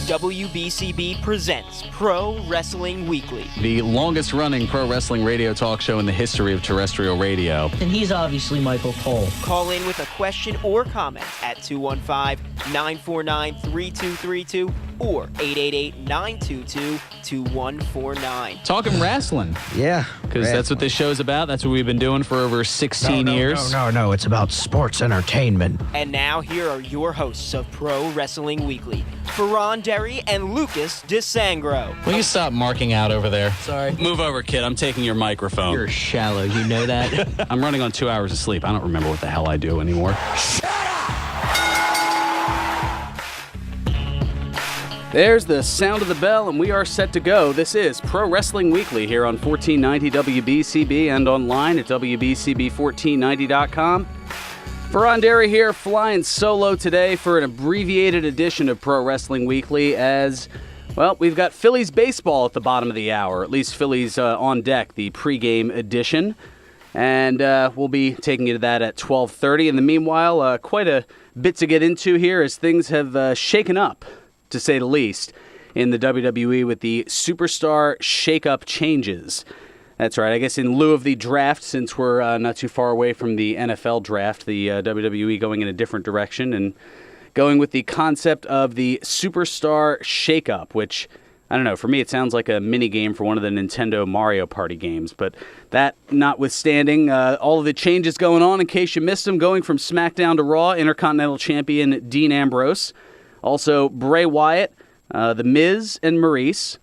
WBCB presents Pro Wrestling Weekly. The longest-running pro wrestling radio talk show in the history of terrestrial radio. And he's obviously Michael Cole. Call in with a question or comment at 215-949-3232 or 888-922-2149. Talking wrestling. Yeah. Because that's what this show's about. That's what we've been doing for over 16 years. No. It's about sports entertainment. And now here are your hosts of Pro Wrestling Weekly, Fearon and Lucas DeSangro. Will you stop marking out over there? Sorry. Move over, kid. I'm taking your microphone. You're shallow, you know that? I'm running on 2 hours of sleep. I don't remember what the hell I do anymore. There's the sound of the bell, and we are set to go. This is Pro Wrestling Weekly here on 1490 WBCB and online at WBCB1490.com. Fearon here, flying solo today for an abbreviated edition of Pro Wrestling Weekly as, well, we've got Phillies baseball at the bottom of the hour, at least Phillies on deck, the pregame edition. And we'll be taking you to that at 12:30. In the meanwhile, quite a bit to get into here as things have shaken up, to say the least, in the WWE with the Superstar Shakeup changes. That's right. I guess in lieu of the draft, since we're not too far away from the NFL draft, the WWE going in a different direction and going with the concept of the Superstar Shakeup, which, I don't know, for me it sounds like a mini game for one of the Nintendo Mario Party games. But that notwithstanding, all of the changes going on, in case you missed them, going from SmackDown to Raw, Intercontinental Champion Dean Ambrose, also Bray Wyatt, The Miz and Maurice,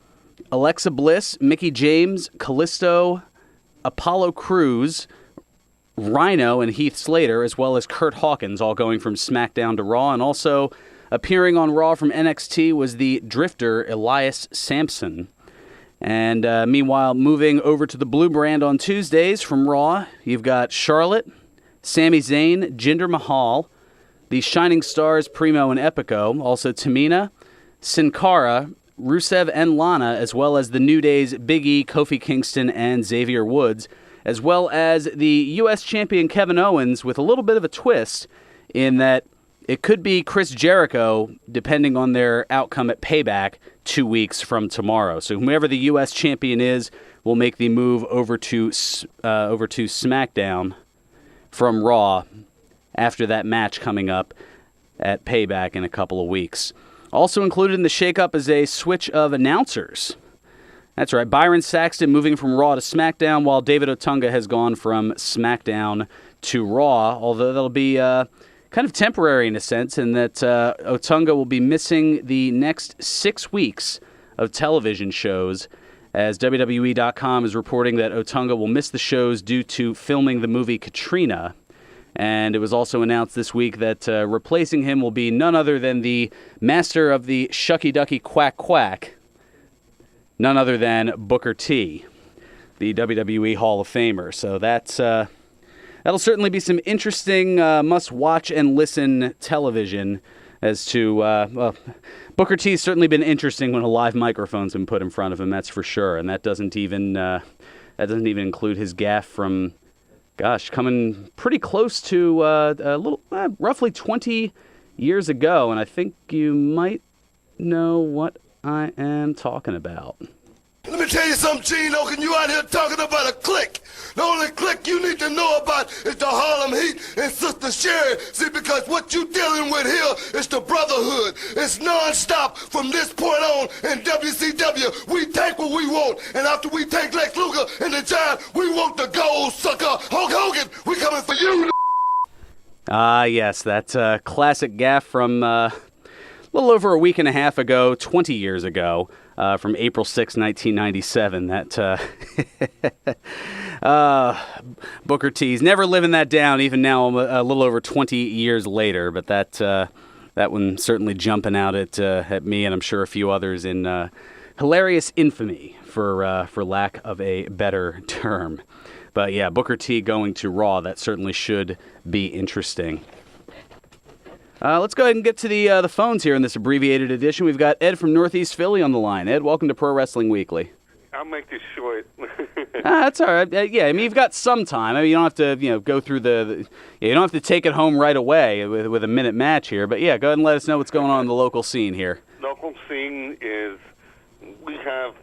Alexa Bliss, Mickie James, Kalisto, Apollo Crews, Rhino, and Heath Slater, as well as Kurt Hawkins, all going from SmackDown to Raw. And also appearing on Raw from NXT was the Drifter, Elias Sampson. And meanwhile, moving over to the Blue Brand on Tuesdays from Raw, you've got Charlotte, Sami Zayn, Jinder Mahal, the Shining Stars, Primo and Epico, also Tamina, Sin Cara, Rusev and Lana, as well as the New Day's Big E, Kofi Kingston, and Xavier Woods, as well as the U.S. champion Kevin Owens, with a little bit of a twist in that it could be Chris Jericho, depending on their outcome at Payback 2 weeks from tomorrow. So whoever the U.S. champion is will make the move over to SmackDown from Raw after that match coming up at Payback in a couple of weeks. Also included in the shakeup is a switch of announcers. That's right, Byron Saxton moving from Raw to SmackDown, while David Otunga has gone from SmackDown to Raw, although that'll be kind of temporary in a sense, in that Otunga will be missing the next 6 weeks of television shows, as WWE.com is reporting that Otunga will miss the shows due to filming the movie Katrina. And it was also announced this week that replacing him will be none other than the master of the shucky ducky quack quack, none other than Booker T, the WWE Hall of Famer. So that'll certainly be some interesting must-watch and listen television as to, Booker T's certainly been interesting when a live microphone's been put in front of him, that's for sure. And that doesn't even include his gaffe from, coming pretty close to roughly 20 years ago, and I think you might know what I am talking about. Let me tell you something, Gene Oken, you out here talking about a clique. The only clique you need to know about is the Harlem Heat and Sister Sherry. See, because what you dealing with here is the brotherhood. It's non-stop from this point on in WCW. We take what we want, and after we take Lex Luger and the Giant, we want the gold, sucker. Hulk Hogan, we coming for you. Yes, that's a classic gaffe from a little over a week and a half ago, 20 years ago. From April 6, 1997, that Booker T's never living that down, even now a little over 20 years later, but that one certainly jumping out at me and I'm sure a few others in hilarious infamy, for lack of a better term. But yeah, Booker T going to Raw, that certainly should be interesting. Let's go ahead and get to the phones here in this abbreviated edition. We've got Ed from Northeast Philly on the line. Ed, welcome to Pro Wrestling Weekly. I'll make this short. That's all right. Yeah, I mean, you've got some time. I mean, you don't have to, go through you don't have to take it home right away with a minute match here. But yeah, go ahead and let us know what's going on in the local scene here. local scene is we have.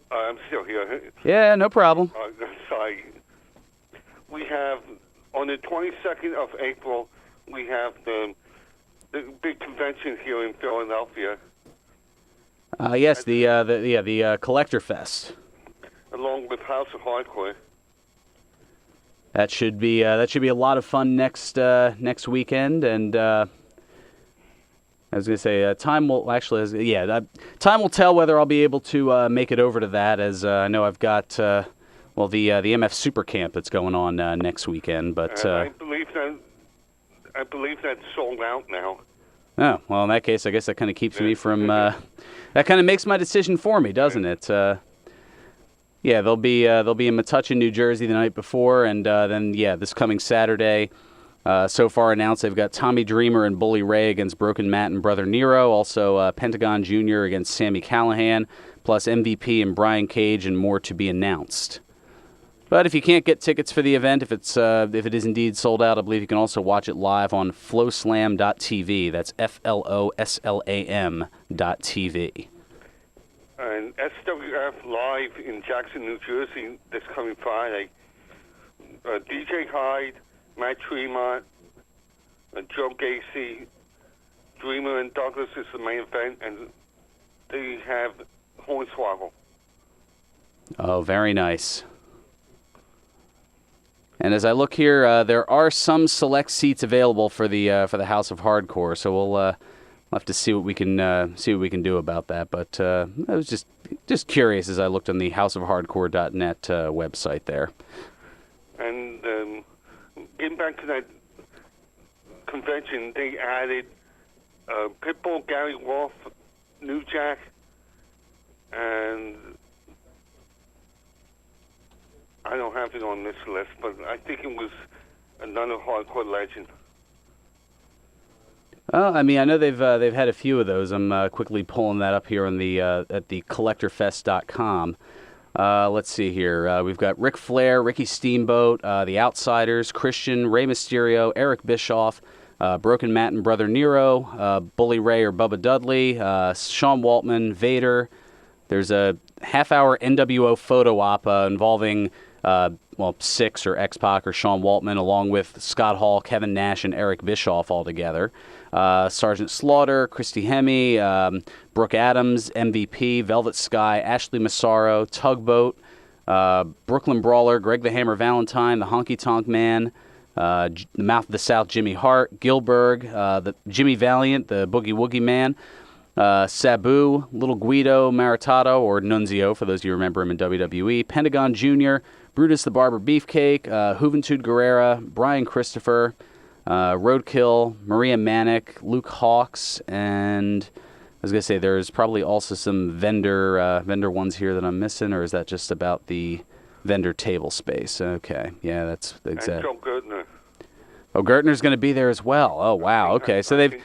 I'm still here. Yeah, no problem. Sorry. We have on the 22nd of April. We have the big convention here in Philadelphia. Yes, the Collector Fest. Along with House of Hardcore. That should be a lot of fun next weekend, and I was gonna say time will time will tell whether I'll be able to make it over to that, as I know I've got the MF Super Camp that's going on next weekend, but I believe that's sold out now. Oh, well, in that case, I guess that kind of keeps me from that kind of makes my decision for me, doesn't it? Yeah, they'll be in Metuchen, New Jersey the night before, and then this coming Saturday. So far announced, they've got Tommy Dreamer and Bully Ray against Broken Matt and Brother Nero. Also, Pentagon Jr. against Sammy Callahan, plus MVP and Brian Cage, and more to be announced. But if you can't get tickets for the event, if it is indeed sold out, I believe you can also watch it live on flowslam.tv. That's FLOSLAM.tv. And SWF Live in Jackson, New Jersey, this coming Friday. DJ Hyde, Matt Tremont, Joe Gacy, Dreamer and Douglas is the main event, and they have Hornswoggle. Oh, very nice. And as I look here, there are some select seats available for the House of Hardcore, so we'll have to see what we can do about that. But I was just curious as I looked on the houseofhardcore.net website there. And getting back to that convention, they added Pitbull, Gary Wolf, New Jack, and I don't have it on this list, but I think it was another hardcore legend. Well, I mean, I know they've had a few of those. I'm quickly pulling that up here on the at the collectorfest.com. Let's see here. We've got Ric Flair, Ricky Steamboat, The Outsiders, Christian, Rey Mysterio, Eric Bischoff, Broken Matt and Brother Nero, Bully Ray or Bubba Dudley, Sean Waltman, Vader. There's a half-hour NWO photo op involving Six or X-Pac or Sean Waltman, along with Scott Hall, Kevin Nash, and Eric Bischoff all together. Sergeant Slaughter, Christy Hemme, Brooke Adams, MVP, Velvet Sky, Ashley Massaro, Tugboat, Brooklyn Brawler, Greg the Hammer Valentine, the Honky Tonk Man, the Mouth of the South, Jimmy Hart, Gilbert, the Jimmy Valiant, the Boogie Woogie Man, Sabu, Little Guido Maritato, or Nunzio, for those of you who remember him in WWE, Pentagon Jr., Brutus the Barber Beefcake, Juventud Guerrera, Brian Christopher, Roadkill, Maria Manic, Luke Hawks, and I was going to say there's probably also some vendor ones here that I'm missing, or is that just about the vendor table space? Okay, yeah, that's exactly. And Joe Gertner. Oh, Gertner's going to be there as well. Oh, wow, okay. So they've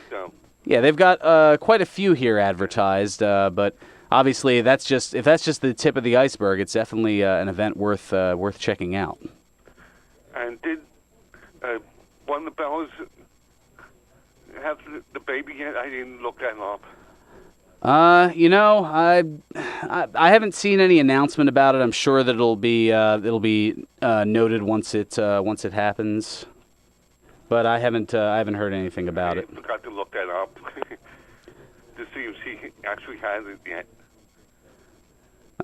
got quite a few here advertised, but obviously if that's just the tip of the iceberg, it's definitely an event worth checking out. And did one of the Bellas have the baby yet? I didn't look that up. I haven't seen any announcement about it. I'm sure that it'll be noted once it happens, but I haven't heard anything about it. I forgot to look that up to see if she actually has it yet.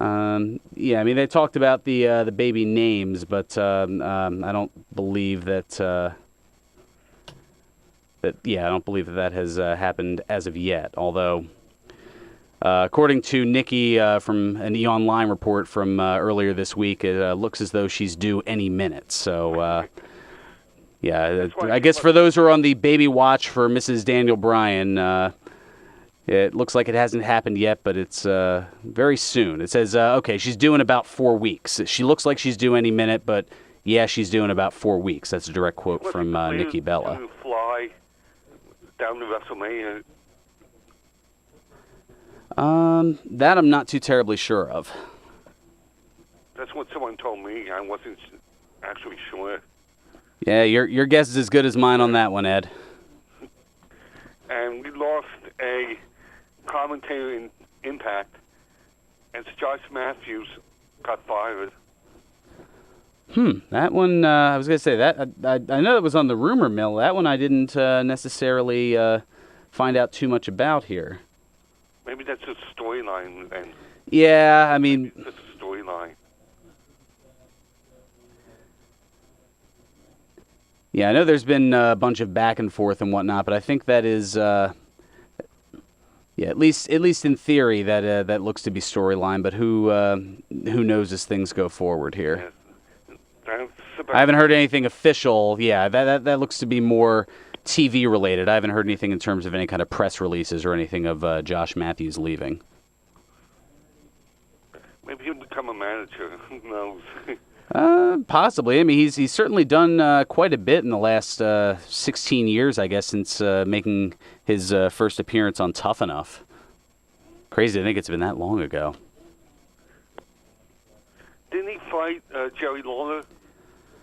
Yeah, I mean they talked about the baby names, but I don't believe that. I don't believe that has happened as of yet. Although, according to Nikki from an E! Online report from earlier this week, it looks as though she's due any minute. So, I guess for those who are on the baby watch for Mrs. Daniel Bryan, it looks like it hasn't happened yet, but it's very soon. It says, she's due in about 4 weeks. She looks like she's due any minute, but yeah, she's due in about 4 weeks. That's a direct quote from Nikki Bella. To fly down to WrestleMania. That I'm not too terribly sure of. That's what someone told me. I wasn't actually sure. Yeah, your guess is as good as mine on that one, Ed. and we lost a commentator in Impact, and Josh Matthews got fired. That one, I was going to say, that I know it was on the rumor mill. That one I didn't necessarily find out too much about here. Maybe that's a storyline, and Yeah, I mean... it's a storyline. Yeah, I know there's been a bunch of back and forth and whatnot, but I think that is, yeah, at least in theory, that looks to be storyline. But who knows as things go forward here? Yes. I haven't heard anything official. Yeah, that looks to be more TV related. I haven't heard anything in terms of any kind of press releases or anything of Josh Matthews leaving. Maybe he'll become a manager. Who knows? Possibly. I mean, he's certainly done quite a bit in the last 16 years, I guess, since making his first appearance on Tough Enough. Crazy to think it's been that long ago. Didn't he fight Jerry Lawler?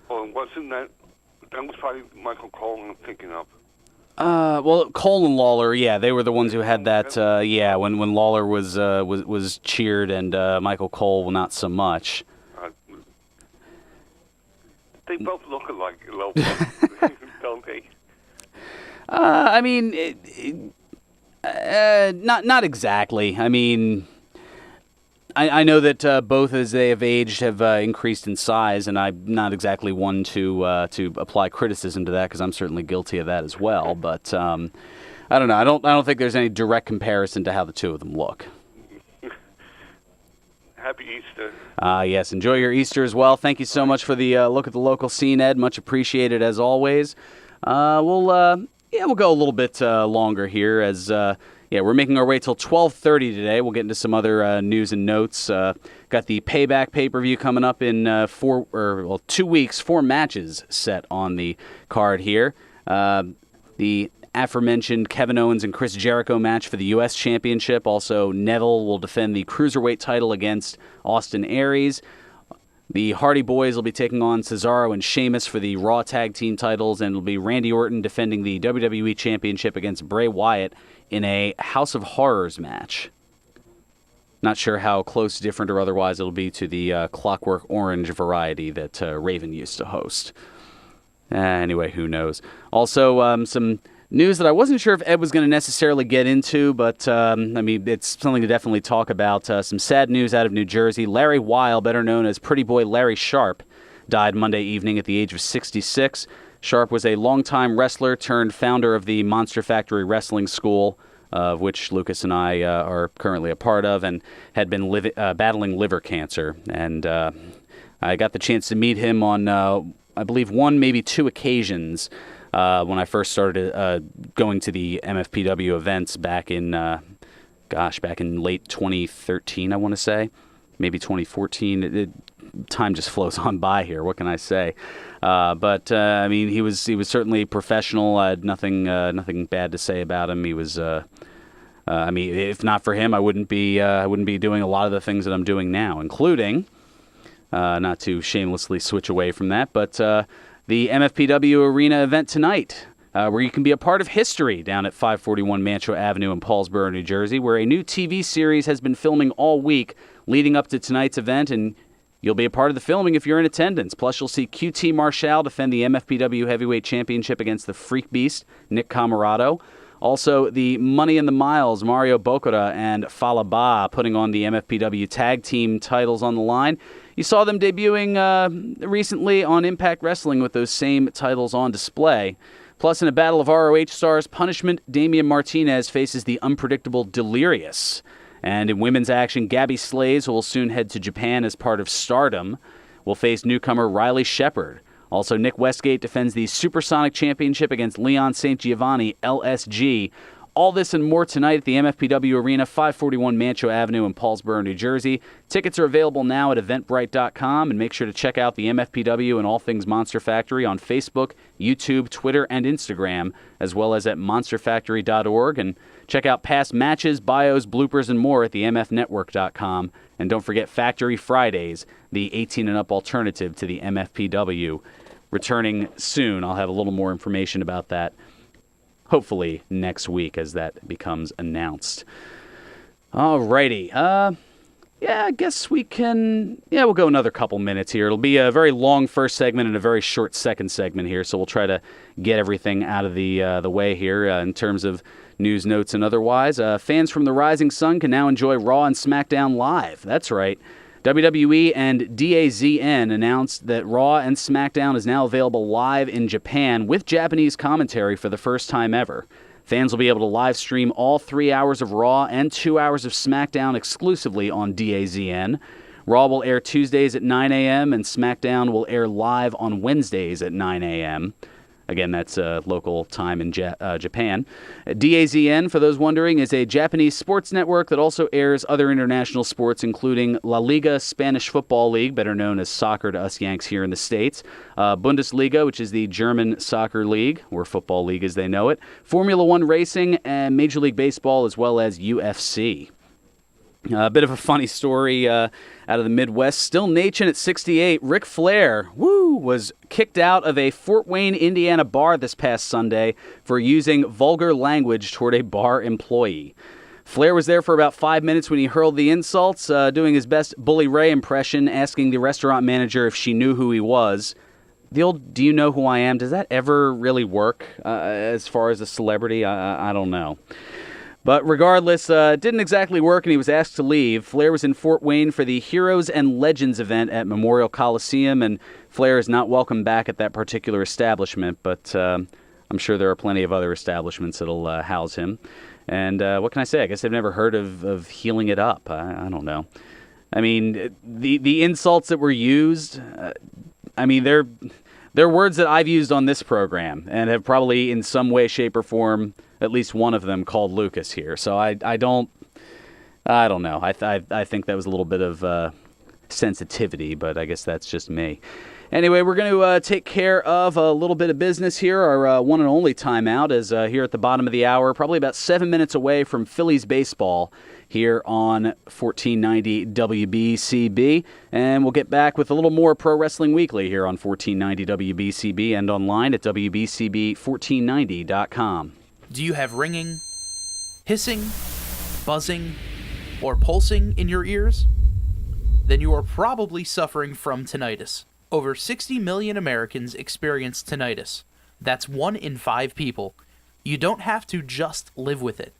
Or wasn't that was probably Michael Cole I'm thinking of. Well, Cole and Lawler, yeah, they were the ones who had that. Yeah, when Lawler was cheered and Michael Cole not so much. They both look alike a little bit, don't they? I mean, not exactly. I mean, I know that both, as they have aged, have increased in size, and I'm not exactly one to apply criticism to that because I'm certainly guilty of that as well. But I don't know. I don't think there's any direct comparison to how the two of them look. Happy Easter. Yes, enjoy your Easter as well. Thank you so much for the look at the local scene, Ed. Much appreciated as always. We'll go a little bit longer here as we're making our way till 12:30 today. We'll get into some other news and notes. Got the Payback pay-per-view coming up in 2 weeks. 4 matches set on the card here. The aforementioned Kevin Owens and Chris Jericho match for the U.S. Championship. Also, Neville will defend the Cruiserweight title against Austin Aries. The Hardy Boys will be taking on Cesaro and Sheamus for the Raw Tag Team titles, and it'll be Randy Orton defending the WWE Championship against Bray Wyatt in a House of Horrors match. Not sure how close, different, or otherwise it'll be to the Clockwork Orange variety that Raven used to host. Anyway, who knows? Also, some news that I wasn't sure if Ed was going to necessarily get into, but, I mean, it's something to definitely talk about. Some sad news out of New Jersey. Larry Weil, better known as Pretty Boy Larry Sharpe, died Monday evening at the age of 66. Sharpe was a longtime wrestler turned founder of the Monster Factory Wrestling School, of which Lucas and I are currently a part of, and had been battling liver cancer. And I got the chance to meet him on, I believe, 1, maybe 2 occasions when I first started going to the MFPW events back in late 2013, I want to say, maybe 2014. Time just flows on by here. What can I say? But I mean, he was certainly professional. I had nothing bad to say about him. He was. I mean, if not for him, I wouldn't be doing a lot of the things that I'm doing now, including not to shamelessly switch away from that, but the MFPW Arena event tonight, where you can be a part of history down at 541 Mancho Avenue in Paulsboro, New Jersey, where a new TV series has been filming all week leading up to tonight's event, and you'll be a part of the filming if you're in attendance. Plus, you'll see QT Marshall defend the MFPW Heavyweight Championship against the Freak Beast, Nick Camarado. Also, the Money in the Miles, Mario Bocora and Falaba putting on the MFPW Tag Team titles on the line. You saw them debuting recently on Impact Wrestling with those same titles on display. Plus, in a battle of ROH stars, Punishment, Damian Martinez faces the unpredictable Delirious. And in women's action, Gabby Slays, who will soon head to Japan as part of Stardom, will face newcomer Riley Shepard. Also, Nick Westgate defends the Supersonic Championship against Leon St. Giovanni, LSG. All this and more tonight at the MFPW Arena, 541 Mancho Avenue in Paulsboro, New Jersey. Tickets are available now at Eventbrite.com, and make sure to check out the MFPW and all things Monster Factory on Facebook, YouTube, Twitter, and Instagram, as well as at monsterfactory.org. And check out past matches, bios, bloopers, and more at the MFNetwork.com. And don't forget Factory Fridays, the 18 and up alternative to the MFPW. Returning soon. I'll have a little more information about that hopefully next week as that becomes announced. Alrighty. I guess we can... Yeah, we'll go another couple minutes here. It'll be a very long first segment and a very short second segment here, so we'll try to get everything out of the way here in terms of news, notes, and otherwise. Fans from the Rising Sun can now enjoy Raw and SmackDown live. That's right. WWE and DAZN announced that Raw and SmackDown is now available live in Japan with Japanese commentary for the first time ever. Fans will be able to live stream all 3 hours of Raw and 2 hours of SmackDown exclusively on DAZN. Raw will air Tuesdays at 9 a.m. and SmackDown will air live on Wednesdays at 9 a.m. Again, that's local time in Japan. DAZN, for those wondering, is a Japanese sports network that also airs other international sports, including La Liga Spanish Football League, better known as soccer to us Yanks here in the States, Bundesliga, which is the German soccer league, or football league as they know it, Formula One racing, and Major League Baseball, as well as UFC. A bit of a funny story out of the Midwest. Still Nation at 68, Ric Flair, was kicked out of a Fort Wayne, Indiana bar this past Sunday for using vulgar language toward a bar employee. Flair was there for about 5 minutes when he hurled the insults, doing his best Bully Ray impression, asking the restaurant manager if she knew who he was. The old, do you know who I am? Does that ever really work as far as a celebrity? I don't know. But regardless, it didn't exactly work, and he was asked to leave. Flair was in Fort Wayne for the Heroes and Legends event at Memorial Coliseum, and Flair is not welcome back at that particular establishment, but I'm sure there are plenty of other establishments that'll house him. And what can I say? I guess I've never heard of healing it up. I don't know. I mean, the insults that were used, they're words that I've used on this program and have probably in some way, shape, or form, at least one of them called Lucas here. So I don't know. I think that was a little bit of sensitivity, but I guess that's just me. Anyway, we're going to take care of a little bit of business here. Our one and only timeout is here at the bottom of the hour, probably about 7 minutes away from Phillies baseball here on 1490 WBCB. And we'll get back with a little more Pro Wrestling Weekly here on 1490 WBCB and online at WBCB1490.com. Do you have ringing, hissing, buzzing, or pulsing in your ears? Then you are probably suffering from tinnitus. Over 60 million Americans experience tinnitus. That's 1 in 5 people. You don't have to just live with it.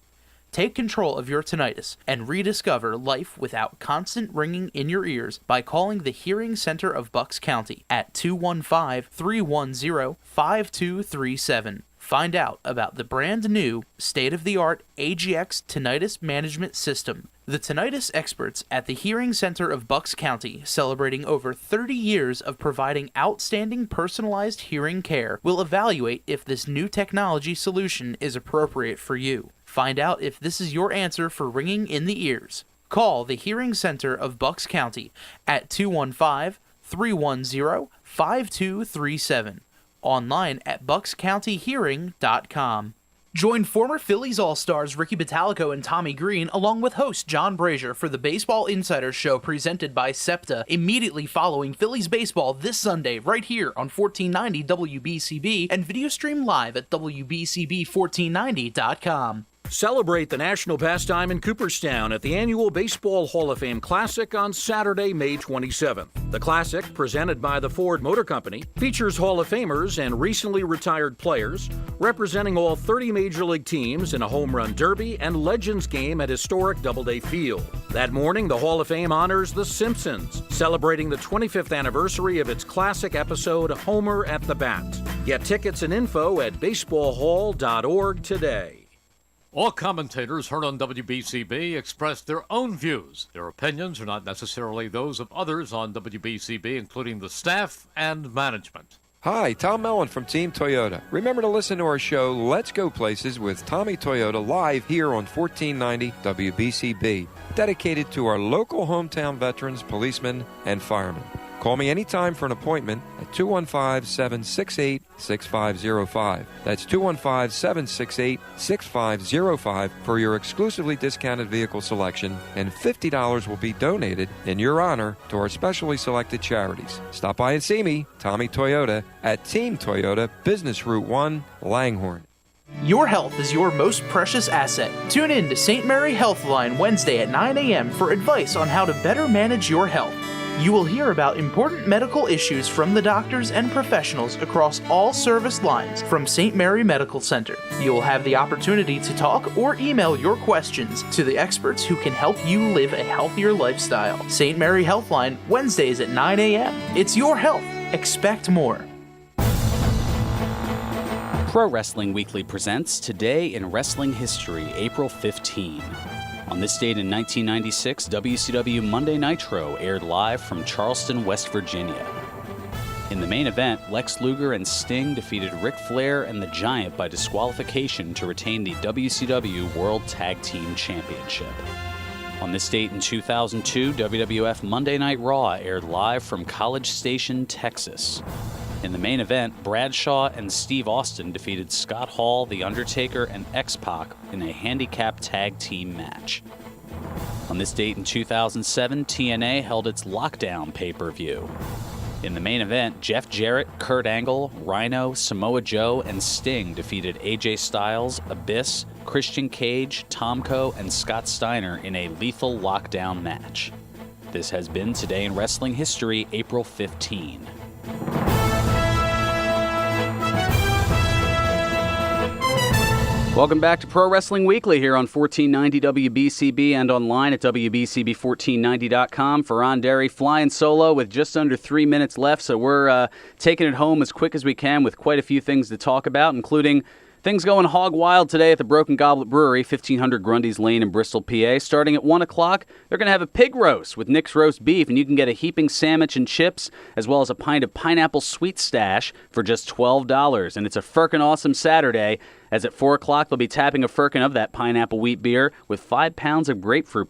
Take control of your tinnitus and rediscover life without constant ringing in your ears by calling the Hearing Center of Bucks County at 215-310-5237. Find out about the brand new, state-of-the-art AGX tinnitus management system. The tinnitus experts at the Hearing Center of Bucks County, celebrating over 30 years of providing outstanding personalized hearing care, will evaluate if this new technology solution is appropriate for you. Find out if this is your answer for ringing in the ears. Call the Hearing Center of Bucks County at 215-310-5237. Online at buckscountyhearing.com. Join former Phillies All-Stars Ricky Bottalico and Tommy Green along with host John Brazier for the Baseball Insider Show presented by SEPTA immediately following Phillies baseball this Sunday right here on 1490 WBCB and video stream live at WBCB1490.com. Celebrate the national pastime in Cooperstown at the annual Baseball Hall of Fame Classic on Saturday, May 27th. The Classic, presented by the Ford Motor Company, features Hall of Famers and recently retired players representing all 30 Major League teams in a home run derby and Legends game at historic Doubleday Field. That morning, the Hall of Fame honors The Simpsons, celebrating the 25th anniversary of its classic episode, Homer at the Bat. Get tickets and info at baseballhall.org today. All commentators heard on WBCB express their own views. Their opinions are not necessarily those of others on WBCB, including the staff and management. Hi, Tom Mellon from Team Toyota. Remember to listen to our show, Let's Go Places with Tommy Toyota, live here on 1490 WBCB, dedicated to our local hometown veterans, policemen, and firemen. Call me anytime for an appointment at 215-768-6505. That's 215-768-6505 for your exclusively discounted vehicle selection, and $50 will be donated in your honor to our specially selected charities. Stop by and see me, Tommy Toyota, at Team Toyota, Business Route 1, Langhorne. Your health is your most precious asset. Tune in to St. Mary Healthline Wednesday at 9 a.m. for advice on how to better manage your health. You will hear about important medical issues from the doctors and professionals across all service lines from St. Mary Medical Center. You will have the opportunity to talk or email your questions to the experts who can help you live a healthier lifestyle. St. Mary Healthline, Wednesdays at 9 a.m. It's your health. Expect more. Pro Wrestling Weekly presents Today in Wrestling History, April 15. On this date in 1996, WCW Monday Nitro aired live from Charleston, West Virginia. In the main event, Lex Luger and Sting defeated Ric Flair and The Giant by disqualification to retain the WCW World Tag Team Championship. On this date in 2002, WWF Monday Night Raw aired live from College Station, Texas. In the main event, Bradshaw and Steve Austin defeated Scott Hall, The Undertaker, and X-Pac in a handicap tag team match. On this date in 2007, TNA held its Lockdown pay-per-view. In the main event, Jeff Jarrett, Kurt Angle, Rhino, Samoa Joe, and Sting defeated AJ Styles, Abyss, Christian Cage, Tomko, and Scott Steiner in a lethal Lockdown match. This has been Today in Wrestling History, April 15. Welcome back to Pro Wrestling Weekly here on 1490 WBCB and online at WBCB1490.com. Fearon Derry flying solo with just under 3 minutes left, so we're taking it home as quick as we can with quite a few things to talk about, including things going hog wild today at the Broken Goblet Brewery, 1500 Grundy's Lane in Bristol, PA. Starting at 1 o'clock, they're going to have a pig roast with Nick's Roast Beef, and you can get a heaping sandwich and chips, as well as a pint of pineapple sweet stash for just $12. And it's a frickin' awesome Saturday, as at 4 o'clock, they'll be tapping a firkin of that pineapple wheat beer with 5 pounds of grapefruit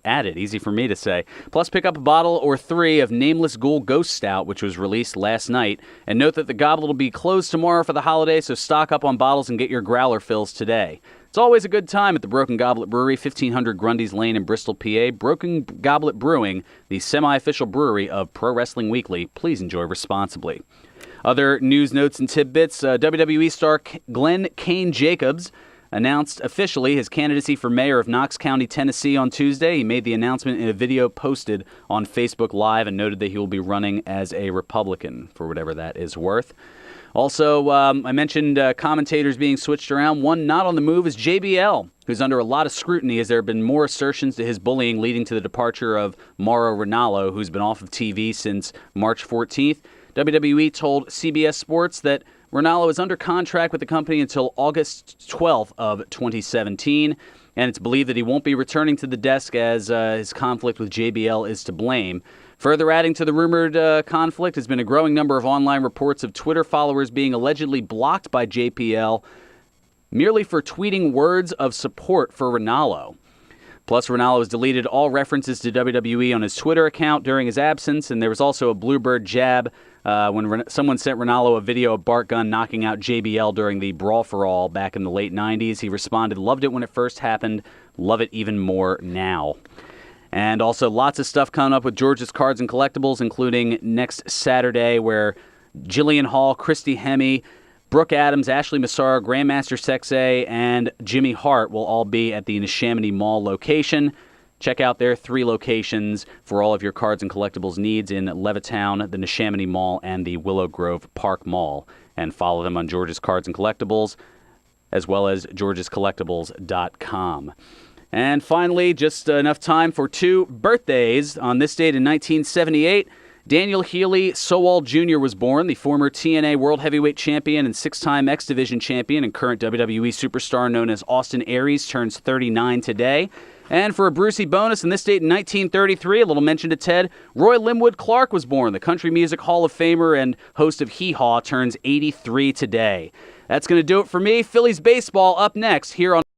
added. Easy for me to say. Plus, pick up a bottle or 3 of Nameless Ghoul Ghost Stout, which was released last night. And note that the Goblet will be closed tomorrow for the holiday, so stock up on bottles and get your growler fills today. It's always a good time at the Broken Goblet Brewery, 1500 Grundy's Lane in Bristol, PA. Broken Goblet Brewing, the semi-official brewery of Pro Wrestling Weekly. Please enjoy responsibly. Other news, notes, and tidbits. WWE star Glenn Kane Jacobs announced officially his candidacy for mayor of Knox County, Tennessee on Tuesday. He made the announcement in a video posted on Facebook Live and noted that he will be running as a Republican, for whatever that is worth. Also, I mentioned commentators being switched around. One not on the move is JBL, who's under a lot of scrutiny as there have been more assertions to his bullying leading to the departure of Mauro Ranallo, who's been off of TV since March 14th. WWE told CBS Sports that Ranallo is under contract with the company until August 12th of 2017, and it's believed that he won't be returning to the desk as his conflict with JBL is to blame. Further adding to the rumored conflict has been a growing number of online reports of Twitter followers being allegedly blocked by JBL merely for tweeting words of support for Ranallo. Plus, Ranallo has deleted all references to WWE on his Twitter account during his absence, and there was also a Bluebird jab when someone sent Ranallo a video of Bart Gunn knocking out JBL during the Brawl for All back in the late 90s. He responded, "Loved it when it first happened, love it even more now." And also lots of stuff coming up with George's Cards and Collectibles, including next Saturday where Jillian Hall, Christy Hemme, Brooke Adams, Ashley Massaro, Grandmaster Sexay, and Jimmy Hart will all be at the Neshaminy Mall location. Check out their 3 locations for all of your cards and collectibles needs in Levittown, the Neshaminy Mall, and the Willow Grove Park Mall. And follow them on George's Cards and Collectibles, as well as georgescollectibles.com. And finally, just enough time for 2 birthdays. On this date in 1978, Daniel Healy Sowald Jr. was born, the former TNA World Heavyweight Champion and 6-time X Division Champion and current WWE Superstar known as Austin Aries turns 39 today. And for a Brucey bonus, on this date in 1933, a little mention to Ted, Roy Linwood Clark was born. The Country Music Hall of Famer and host of Hee Haw turns 83 today. That's going to do it for me. Phillies baseball up next here on